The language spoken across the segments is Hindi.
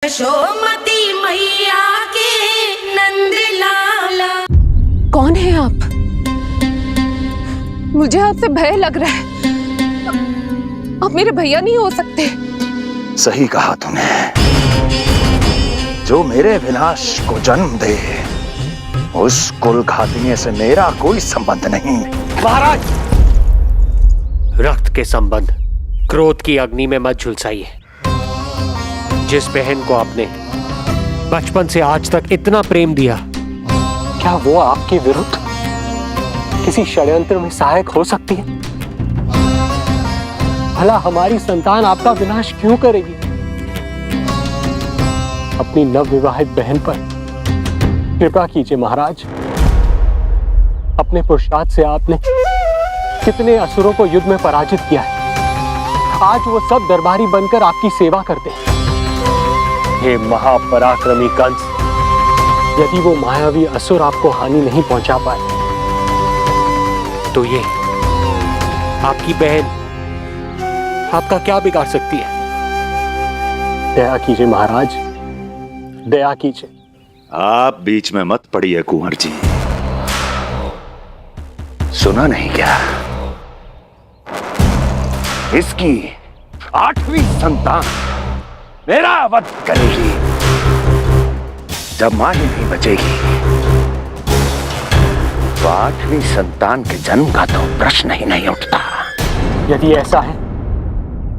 यशोमती मैया के नंद लाला। कौन है आप? मुझे आपसे भय लग रहा है। आप मेरे भैया नहीं हो सकते। सही कहा तूने। जो मेरे विनाश को जन्म दे उस कुल घातिनी से मेरा कोई संबंध नहीं। महाराज, रक्त के संबंध क्रोध की अग्नि में मत झुलसाइए। जिस बहन को आपने बचपन से आज तक इतना प्रेम दिया, क्या वो आपके विरुद्ध किसी षड्यंत्र में सहायक हो सकती है? भला हमारी संतान आपका विनाश क्यों करेगी? अपनी नवविवाहित बहन पर कृपा कीजिए महाराज। अपने पुरुषार्थ से आपने कितने असुरों को युद्ध में पराजित किया है। आज वो सब दरबारी बनकर आपकी सेवा करते हैं। हे महापराक्रमी कंस, यदि वो मायावी असुर आपको हानि नहीं पहुंचा पाए तो ये आपकी बहन आपका क्या बिगाड़ सकती है? दया कीजिए महाराज, दया कीजिए। आप बीच में मत पड़िए कुंवर जी। सुना नहीं क्या? इसकी 8वीं संतान मेरा वध करेगी। जब मां ही नहीं बचेगी तो 8वीं संतान के जन्म का तो प्रश्न ही नहीं उठता। यदि ऐसा है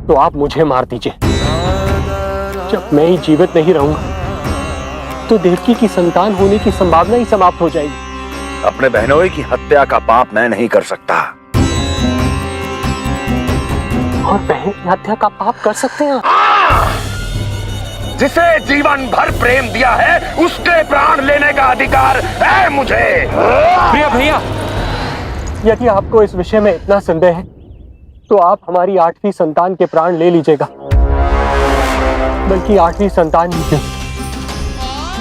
तो आप मुझे मार दीजिए। जब मैं ही जीवित नहीं रहूंगा तो देवकी की संतान होने की संभावना ही समाप्त हो जाएगी। अपने बहनोई की हत्या का पाप मैं नहीं कर सकता। और बहन की हत्या का पाप कर सकते हैं? जिसे जीवन भर प्रेम दिया है उसके प्राण लेने का अधिकार है मुझे। प्रिय भैया, यदि आपको इस विषय में इतना संदेह है तो आप हमारी 8वीं संतान के प्राण ले लीजिएगा। बल्कि 8वीं संतान ही क्यों,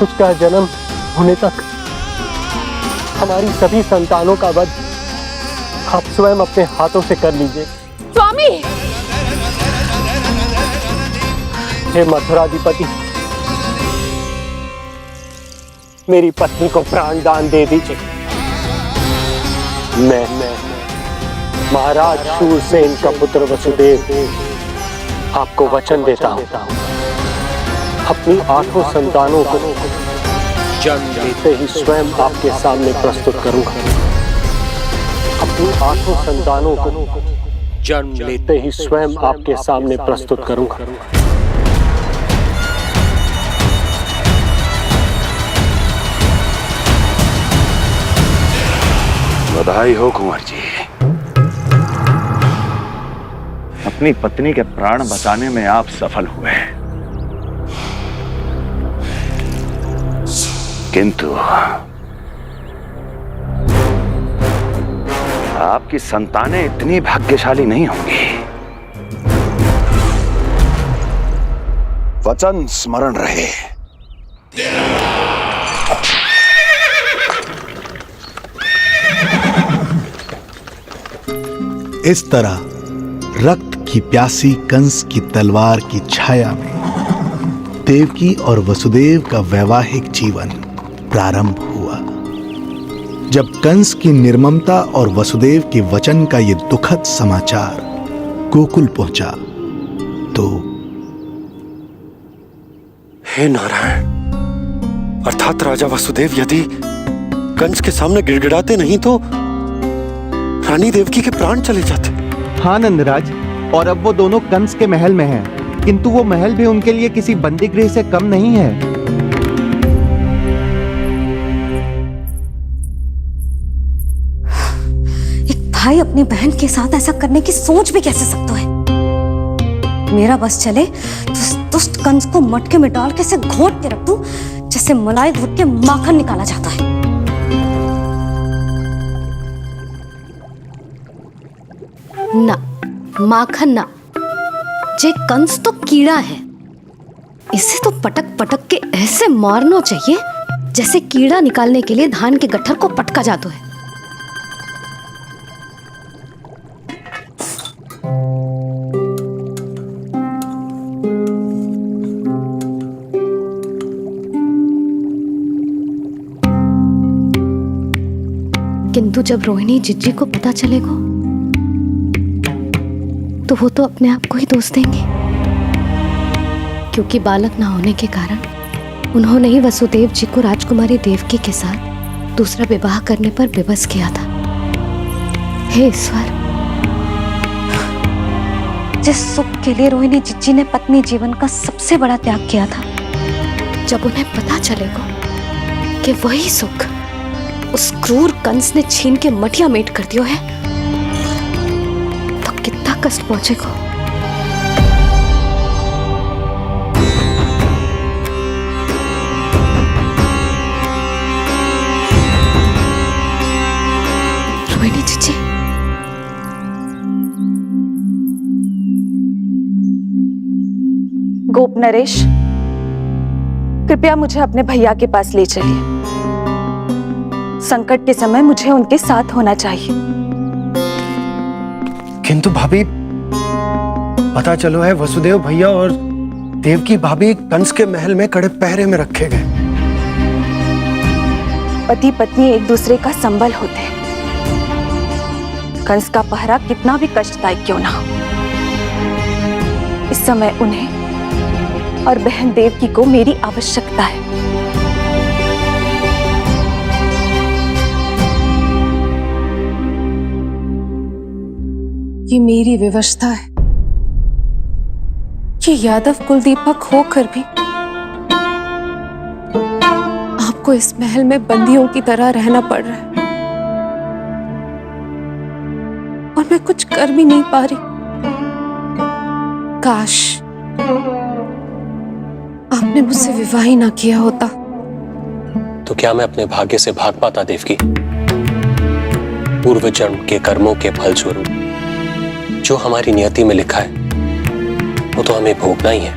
उसका जन्म होने तक हमारी सभी संतानों का वध आप स्वयं अपने हाथों से कर लीजिए। स्वामी! हे मथुराधिपति, मेरी पत्नी को प्राण दान दे दीजिए। मैं महाराज शूरसेन का पुत्र वसुदेव आपको वचन देता हूं, अपनी 8 संतानों को जन्म देते ही स्वयं आपके सामने प्रस्तुत करूंगा। अपनी 8 संतानों को जन्म लेते ही स्वयं आपके सामने प्रस्तुत करूंगा। बधाई हो कुंवर जी। अपनी पत्नी के प्राण बचाने में आप सफल हुए, किंतु आपकी संतानें इतनी भाग्यशाली नहीं होंगी। वचन स्मरण रहे। इस तरह रक्त की प्यासी कंस की तलवार की छाया में देवकी और वसुदेव का वैवाहिक जीवन प्रारंभ हुआ। जब कंस की निर्ममता और वसुदेव के वचन का ये दुखद समाचार गोकुल पहुंचा तो हे नारायण, अर्थात राजा वसुदेव यदि कंस के सामने गिड़गिड़ाते नहीं तो रानी देवकी के प्राण चले जाते। हाँ नंदराज, और अब वो दोनों कंस के महल में हैं, किंतु वो महल भी उनके लिए किसी बंदी गृह से कम नहीं है। एक भाई अपनी बहन के साथ ऐसा करने की सोच भी कैसे सकता है? मेरा बस चले तो उस दुष्ट कंस को मटके में डाल के इसे घोंट के रख दूं, जैसे मलाई घोट के माखन निकाला जाता है। ना, माखन ना, जे कंस तो कीड़ा है। इसे तो पटक पटक के ऐसे मारना चाहिए जैसे कीड़ा निकालने के लिए धान के गट्ठर को पटका जाता है। किंतु जब रोहिणी जिज्जी को पता चलेगा तो वो तो अपने आप को ही दोष देंगे, क्योंकि बालक ना होने के कारण उन्होंने ही वसुदेव जी को राजकुमारी देवकी के साथ दूसरा विवाह करने पर विवश किया था। हे ईश्वर, जिस सुख के लिए रोहिणी जिज्जी ने पत्नी जीवन का सबसे बड़ा त्याग किया था, जब उन्हें पता चलेगा कि वही सुख उस क्रूर कंस ने छीन के मटिया मेट कर दिया है, तो कितना कष्ट पहुंचेगा। रोहिणी जिज्जी, गोप नरेश, कृपया मुझे अपने भैया के पास ले चलिए। संकट के समय मुझे उनके साथ होना चाहिए। किंतु भाभी, पता चलो है वसुदेव भैया और देवकी भाभी कंस के महल में कड़े पहरे में रखे गए। पति पत्नी एक दूसरे का संबल होते हैं। कंस का पहरा कितना भी कष्टदायक क्यों ना हो, इस समय उन्हें और बहन देवकी को मेरी आवश्यकता है। ये मेरी व्यवस्था है। ये यादव कुलदीपक होकर भी आपको इस महल में बंदियों की तरह रहना पड़ रहा है, और मैं कुछ कर भी नहीं पा रही। काश आपने मुझसे विवाह ही ना किया होता। तो क्या मैं अपने भाग्य से भाग पाता देवकी? पूर्व जन्म के कर्मों के फलस्वरूप जो हमारी नियति में लिखा है वो तो हमें भोगना ही है।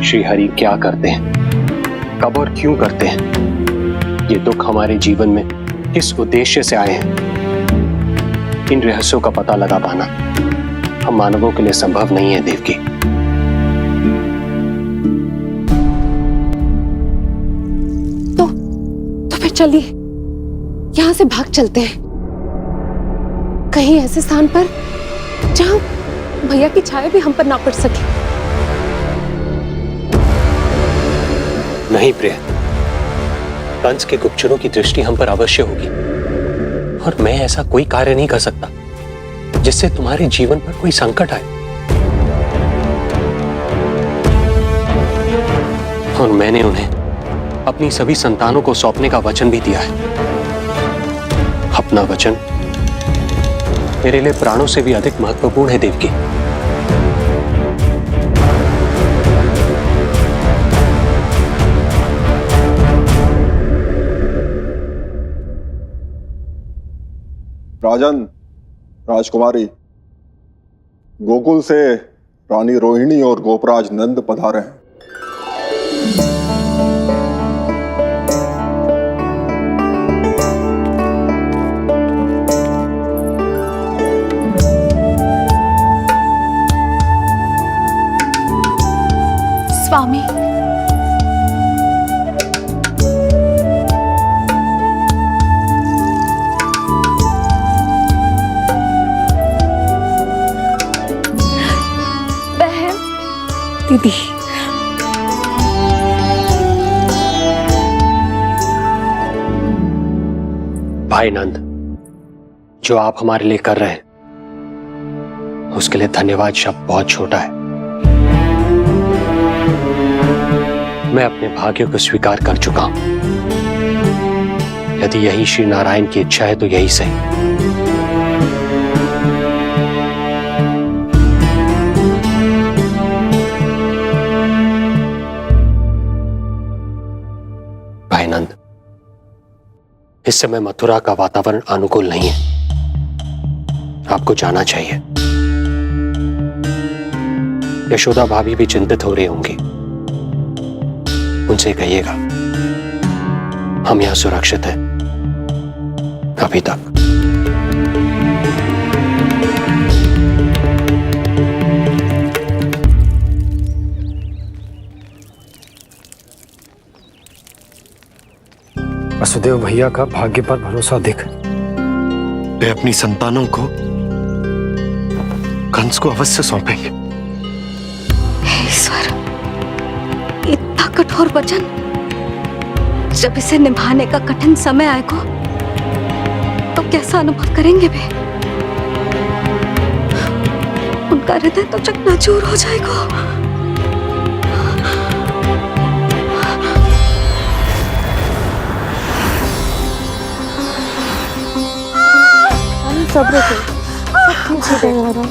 श्री हरि क्या करते हैं, कब और क्यों करते हैं, ये दुख हमारे जीवन में किस उद्देश्य से आए हैं, इन रहस्यों का पता लगा पाना हम मानवों के लिए संभव नहीं है देवकी। तो फिर चलिए यहां से भाग चलते हैं, कहीं ऐसे स्थान पर जहां भैया की छाया भी हम पर ना पड़ सके। नहीं प्रिय, कंस के गुप्तचरों की दृष्टि हम पर अवश्य होगी, और मैं ऐसा कोई कार्य नहीं कर सकता जिससे तुम्हारे जीवन पर कोई संकट आए। और मैंने उन्हें अपनी सभी संतानों को सौंपने का वचन भी दिया है। अपना वचन मेरे लिए प्राणों से भी अधिक महत्वपूर्ण है देवकी। राजन, राजकुमारी, गोकुल से रानी रोहिणी और गोपराज नंद पधारे हैं। स्वामी, बहन, दीदी, भाई नंद, जो आप हमारे लिए कर रहे हैं उसके लिए धन्यवाद शब्द बहुत छोटा है। मैं अपने भाग्य को स्वीकार कर चुका हूं। यदि यही श्री नारायण की इच्छा है तो यही सही। भाई नंद, इस समय मथुरा का वातावरण अनुकूल नहीं है, आपको जाना चाहिए। यशोदा भाभी भी चिंतित हो रही होंगी, उनसे कहिएगा हम यहां सुरक्षित हैं अभी तक। वसुदेव भैया का भाग्य पर भरोसा देख वे अपनी संतानों को कंस को अवश्य सौंपेंगे। हे ईश्वर, इतना कठोर वचन, जब इसे निभाने का कठिन समय आएगा तो कैसा अनुभव करेंगे वे? उनका हृदय तो चकनाचूर हो जाएगा। सब्र से सब ठीक हो जाएगा।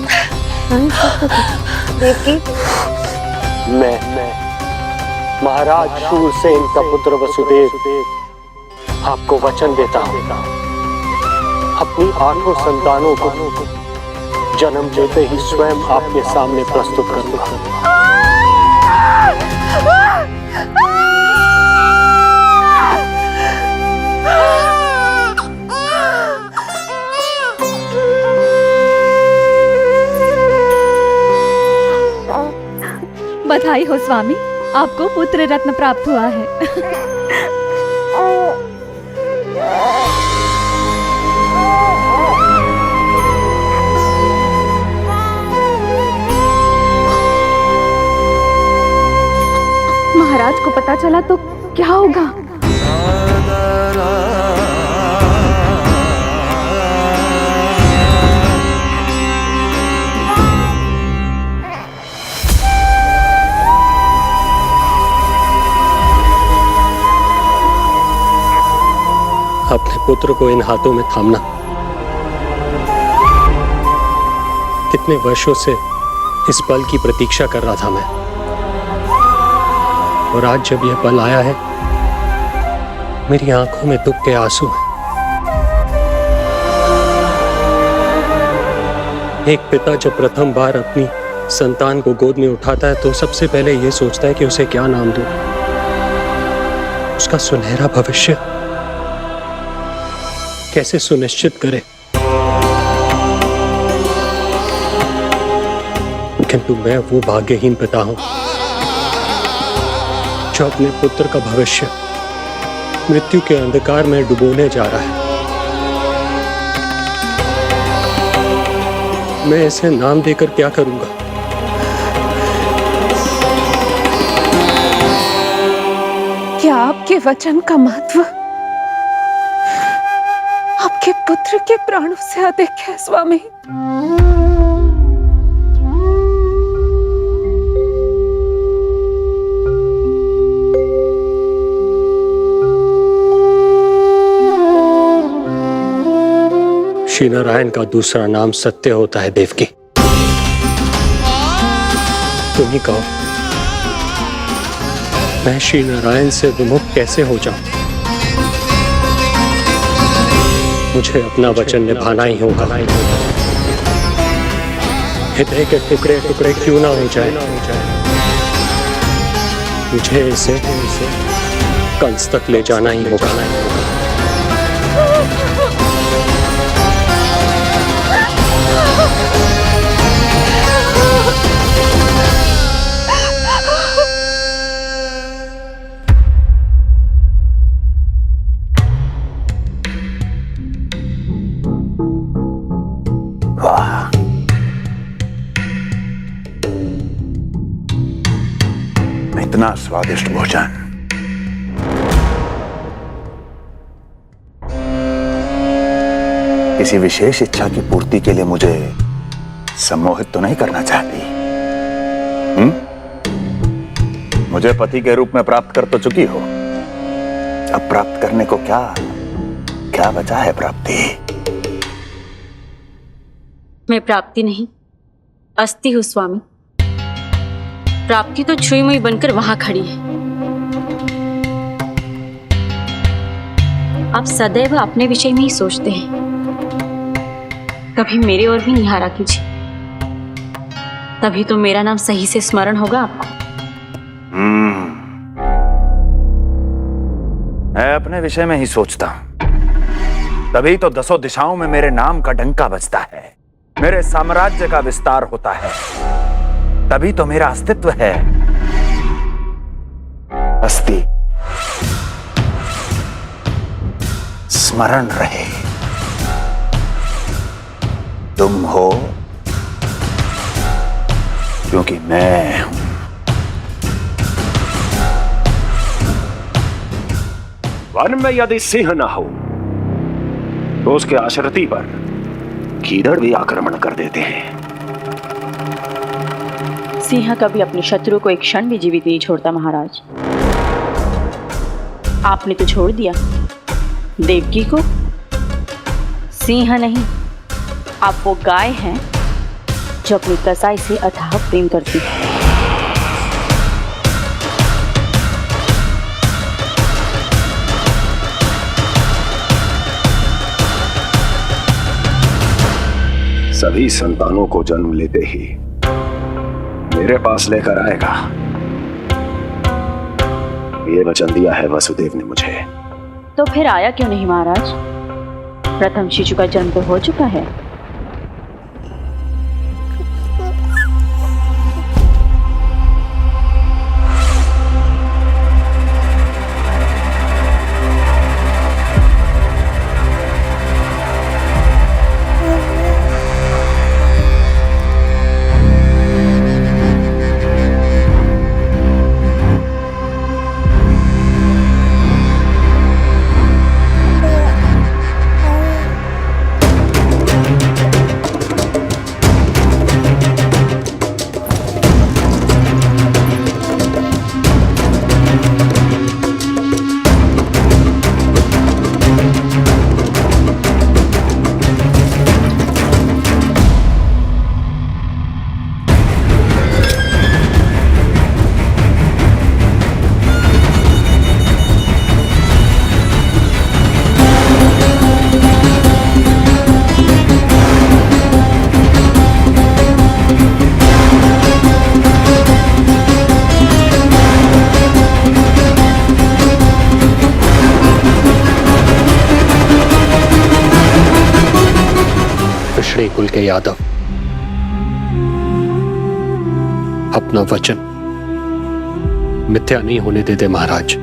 देवकी, मैं महाराज शूरसेन का पुत्र वसुदेव आपको वचन देता हूं, अपनी 8 संतानों को जन्म देते ही स्वयं आपके सामने प्रस्तुत करूंगा। बधाई हो स्वामी, आपको पुत्र रत्न प्राप्त हुआ है। महाराज को पता चला तो क्या होगा? अपने पुत्र को इन हाथों में थामना। कितने वर्षों से इस पल की प्रतीक्षा कर रहा था मैं, और आज जब यह पल आया है, मेरी आंखों में दुख के आंसू हैं। एक पिता जब प्रथम बार अपनी संतान को गोद में उठाता है तो सबसे पहले यह सोचता है कि उसे क्या नाम दूं, उसका सुनहरा भविष्य कैसे सुनिश्चित करे। किंतु मैं वो भाग्यहीन पिता हूं जो अपने पुत्र का भविष्य मृत्यु के अंधकार में डुबोने जा रहा है। मैं इसे नाम देकर क्या करूंगा? क्या आपके वचन का महत्व आपके पुत्र के प्राणों से अधिक है स्वामी? श्री नारायण का दूसरा नाम सत्य होता है देवकी। तुम ही कहो, मैं श्री नारायण से विमुख कैसे हो जाऊं? मुझे अपना वचन निभाना ही होगा। हृदय के टुकड़े टुकड़े क्यों ना हो जाए, मुझे इसे कंस तक ले जाना ही होगा। इतना स्वादिष्ट भोजन किसी विशेष इच्छा की पूर्ति के लिए मुझे सम्मोहित तो नहीं करना चाहती? मुझे पति के रूप में प्राप्त कर तो चुकी हो, अब प्राप्त करने को क्या क्या बचा है? प्राप्ति? मैं प्राप्ति नहीं, अस्थि हूं स्वामी। प्राप्ति तो छुई मुई बनकर वहां खड़ी है। आप सदैव अपने विषय में ही सोचते हैं, कभी मेरे ओर भी निहारा कीजिए, तभी तो मेरा नाम सही से स्मरण होगा आपको। मैं अपने विषय में ही सोचता हूं, तभी तो 10 दिशाओं में मेरे नाम का डंका बजता है, मेरे साम्राज्य का विस्तार होता है, तभी तो मेरा अस्तित्व है। अस्थि स्मरण रहे। तुम हो क्योंकि मैं हूं। वन में यदि सिंह न हो तो उसके आश्रिति पर गीदड़ भी आक्रमण कर देते हैं। सिंह कभी अपने शत्रु को एक क्षण भी जीवित नहीं छोड़ता महाराज। आपने तो छोड़ दिया देवकी को। सिंह नहीं, आप वो गाय हैं जो अपनी कसाई से अथाह प्रेम करती है। सभी संतानों को जन्म लेते ही मेरे पास लेकर आएगा, ये वचन दिया है वसुदेव ने मुझे। तो फिर आया क्यों नहीं महाराज? प्रथम शिशु का जन्म तो हो चुका है। कुल के यादव अपना वचन मिथ्या नहीं होने देते महाराज।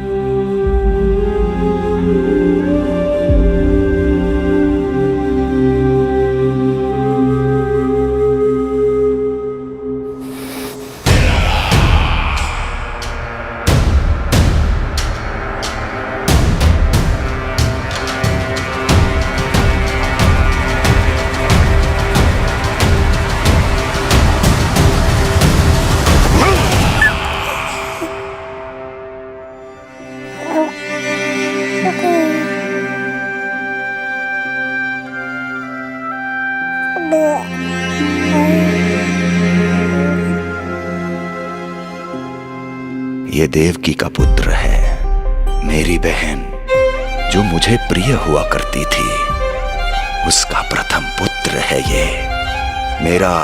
ये देवकी का पुत्र है, मेरी बहन जो मुझे प्रिय हुआ करती थी, उसका प्रथम पुत्र है ये, मेरा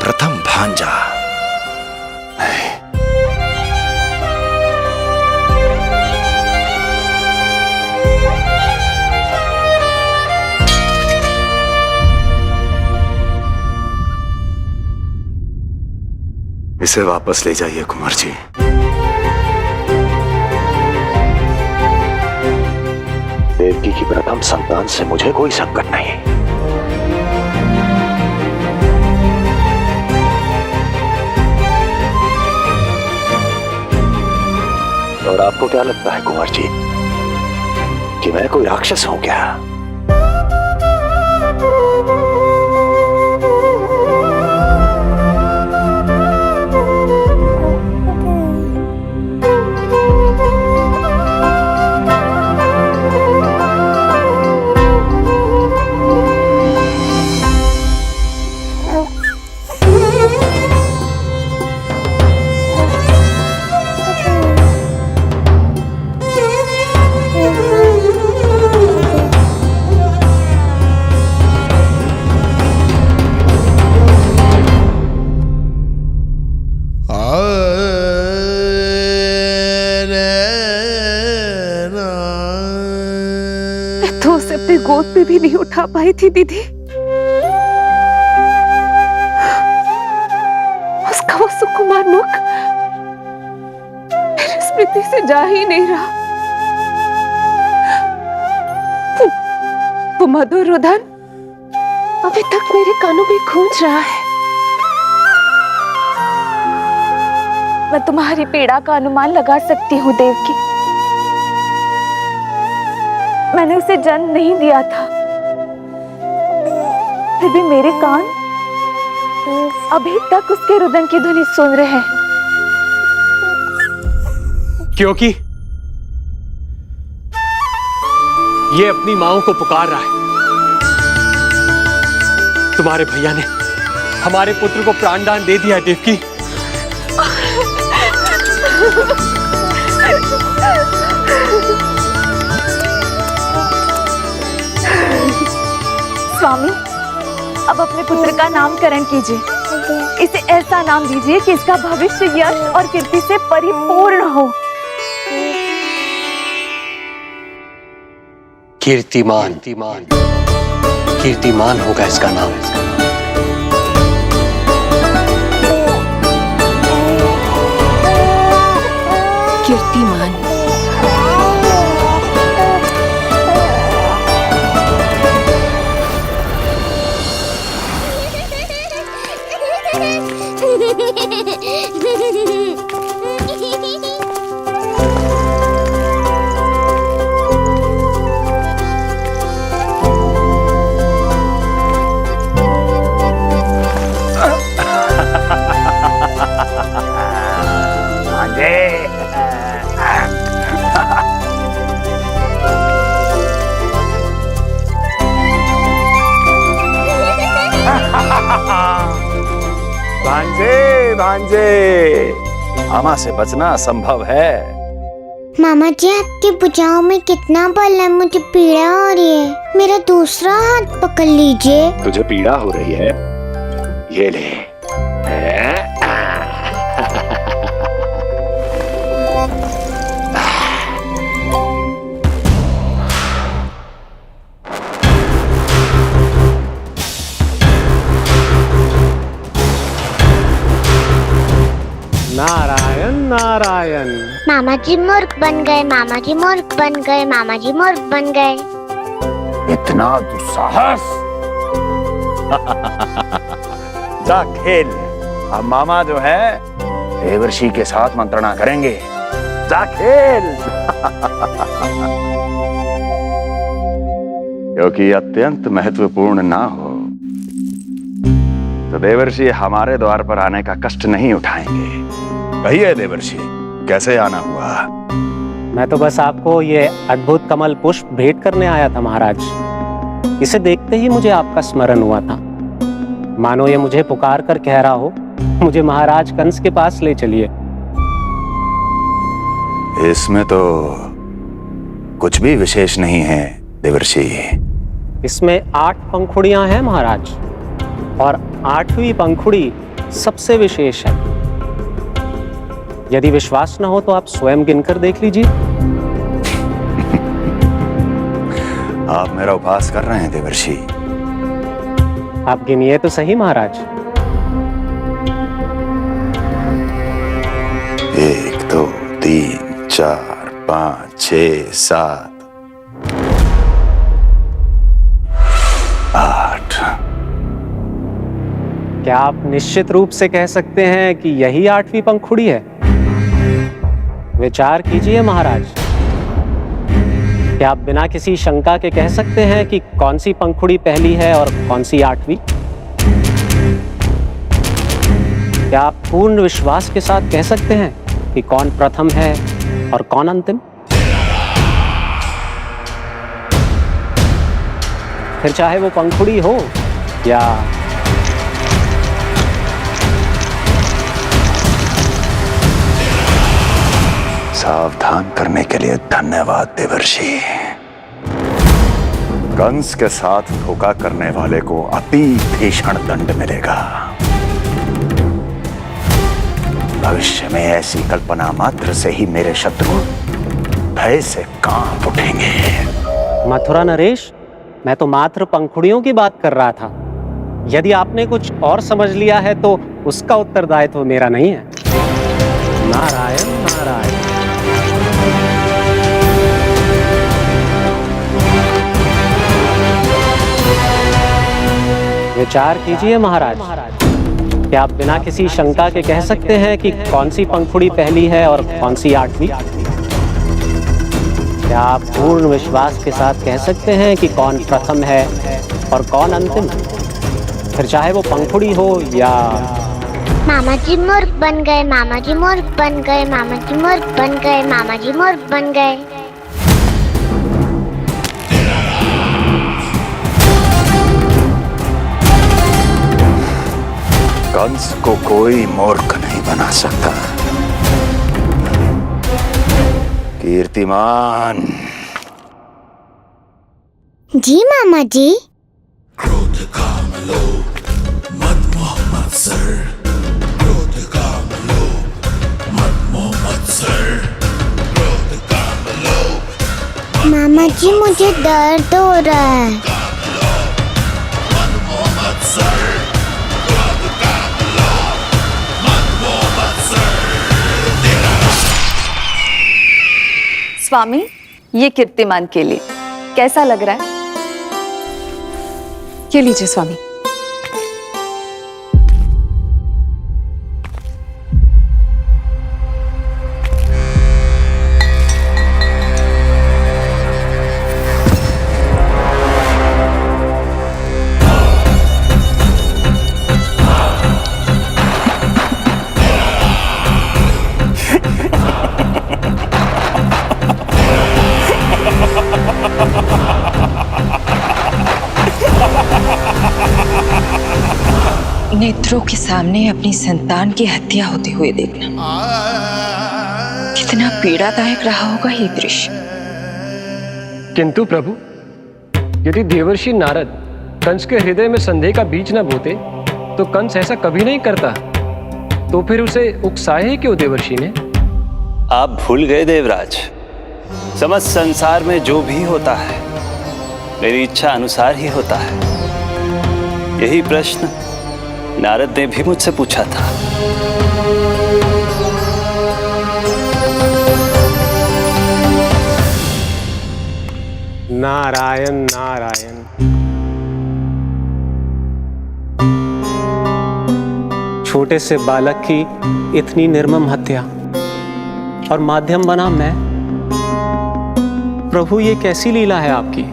प्रथम भांजा। इसे वापस ले जाइए कुंवर जी। देवकी की प्रथम संतान से मुझे कोई संकट नहीं। और आपको क्या लगता है कुंवर जी कि मैं कोई राक्षस हूं क्या? तो उसे अपनी गोद पे भी नहीं उठा पाई थी दीदी। उसका वो सुकुमार मुख मेरी स्मृति से जा ही नहीं रहा। वो मधुर रुदन अभी तक मेरे कानों में गूंज रहा है। मैं तुम्हारी पीड़ा का अनुमान लगा सकती हूँ देवकी। मैंने उसे जन्म नहीं दिया था, फिर भी मेरे कान अभी तक उसके रुदन की ध्वनि सुन रहे हैं। क्योंकि ये अपनी माओ को पुकार रहा है। तुम्हारे भैया ने हमारे पुत्र को प्राणदान दे दिया देवकी। स्वामी, अब अपने पुत्र का नामकरण कीजिए। इसे ऐसा नाम दीजिए कि इसका भविष्य यश और कीर्ति से परिपूर्ण हो। कीर्तिमान कीर्तिमान होगा इसका नाम। कीर्तिमान। भांजे भांजे, मामा से बचना असंभव है। मामा जी, आपकी भुजाओं में कितना बल है, मुझे पीड़ा हो रही है। मेरा दूसरा हाथ पकड़ लीजिए। तुझे पीड़ा हो रही है? ये ले। नारायण नारायण। मामा जी मूर्ख बन गए, मामा जी मूर्ख बन गए, मामा जी मूर्ख बन गए। इतना दुस्साहस! जा खेल। अब मामा जो है देवर्षि के साथ मंत्रणा करेंगे। जा खेल। क्योंकि अत्यंत महत्वपूर्ण ना हो तो देवर्षि हमारे द्वार पर आने का कष्ट नहीं उठाएंगे। कहिए देवर्षि, कैसे आना हुआ? मैं तो बस आपको ये अद्भुत कमल पुष्प भेंट करने आया था महाराज। इसे देखते ही मुझे आपका स्मरण हुआ था। मानो ये मुझे पुकार कर कह रहा हो, मुझे महाराज कंस के पास ले चलिए। इसमें तो कुछ भी विशेष नहीं है देवर्षि। इसमें 8 पंखुड़ियां हैं महाराज, और 8वीं पंखुड़ी सबसे विशेष है। यदि विश्वास न हो तो आप स्वयं गिनकर देख लीजिए। आप मेरा उपहास कर रहे हैं देवर्षि। आप गिनिए तो सही महाराज। 1 2 3 4 5 6 7 8। क्या आप निश्चित रूप से कह सकते हैं कि यही 8वीं पंखुड़ी है? विचार कीजिए महाराज। क्या आप बिना किसी शंका के कह सकते हैं कि कौन सी पंखुड़ी पहली है और कौन सी 8वीं? क्या आप पूर्ण विश्वास के साथ कह सकते हैं कि कौन प्रथम है और कौन अंतिम? फिर चाहे वो पंखुड़ी हो या सावधान करने के लिए धन्यवाद देवर्षि। कंस के साथ धोखा करने वाले को अति भीषण दंड मिलेगा। भविष्य में ऐसी कल्पना मात्र से ही मेरे शत्रु भय से कांप उठेंगे। मथुरा नरेश, मैं तो मात्र पंखुड़ियों की बात कर रहा था। यदि आपने कुछ और समझ लिया है तो उसका उत्तरदायित्व मेरा नहीं है। नारायण नारायण। विचार कीजिए महाराज। क्या आप बिना किसी शंका के कह सकते हैं कि कौन सी पंखुड़ी पहली है और कौन सी आठवीं? क्या आप पूर्ण विश्वास के साथ कह सकते हैं कि कौन प्रथम है और कौन अंतिम? फिर चाहे वो पंखुड़ी हो या... मामा जी मोर बन गए, मामा जी मोर बन गए, मामा जी मोर बन गए, मामा जी मोर बन गए। कंस को कोई मूर्ख नहीं बना सकता। कीर्तिमान। जी मामा जी। क्रोध काम लोभ मद मोह मत्सर, क्रोध काम लोभ मद मोह मत्सर, क्रोध काम लोभ। मामा जी मुझे दर्द हो रहा है। स्वामी, ये कीर्तिमान के लिए कैसा लग रहा है? ये लीजिए स्वामी। नेत्रों के सामने अपनी संतान की हत्या होते हुए देखना कितना पीड़ादायक रहा होगा ये दृश्य। किंतु प्रभु, यदि देवर्षि नारद कंस के हृदय में संदेह का बीज न बोते तो कंस ऐसा कभी नहीं करता। तो फिर उसे उकसाए ही क्यों देवर्षि ने? आप भूल गए देवराज, समस्त संसार में जो भी होता है मेरी इच्छा अनुसार ही होता है। यही प्रश्न नारद ने भी मुझसे पूछा था। नारायण नारायण। छोटे से बालक की इतनी निर्मम हत्या और माध्यम बना मैं। प्रभु, ये कैसी लीला है आपकी?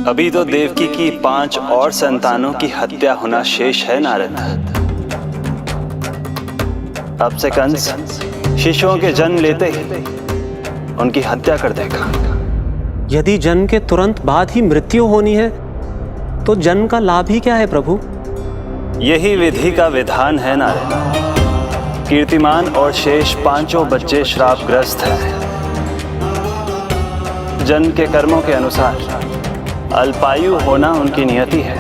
अभी तो देवकी की 5 और संतानों की हत्या होना शेष है नारद। अब से कंस शिशुओं के जन्म लेते ही उनकी हत्या कर देगा। यदि जन्म के तुरंत बाद ही मृत्यु होनी है तो जन्म का लाभ ही क्या है प्रभु? यही विधि का विधान है नारद। कीर्तिमान और शेष 5 बच्चे श्रापग्रस्त हैं। जन्म के कर्मों के अनुसार अल्पायु होना उनकी नियति है।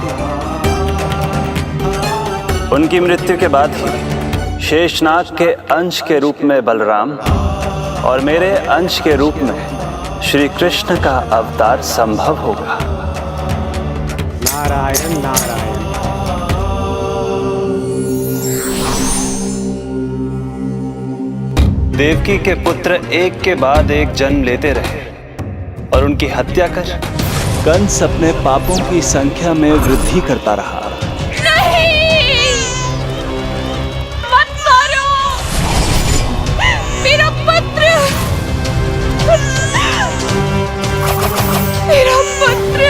उनकी मृत्यु के बाद ही शेषनाग के अंश के रूप में बलराम और मेरे अंश के रूप में श्री कृष्ण का अवतार संभव होगा। नारायण नारायण। देवकी के पुत्र एक के बाद एक जन्म लेते रहे और उनकी हत्या कर कंस अपने पापों की संख्या में वृद्धि करता रहा। नहीं, मत मारो मेरा पुत्र, मेरा पुत्र।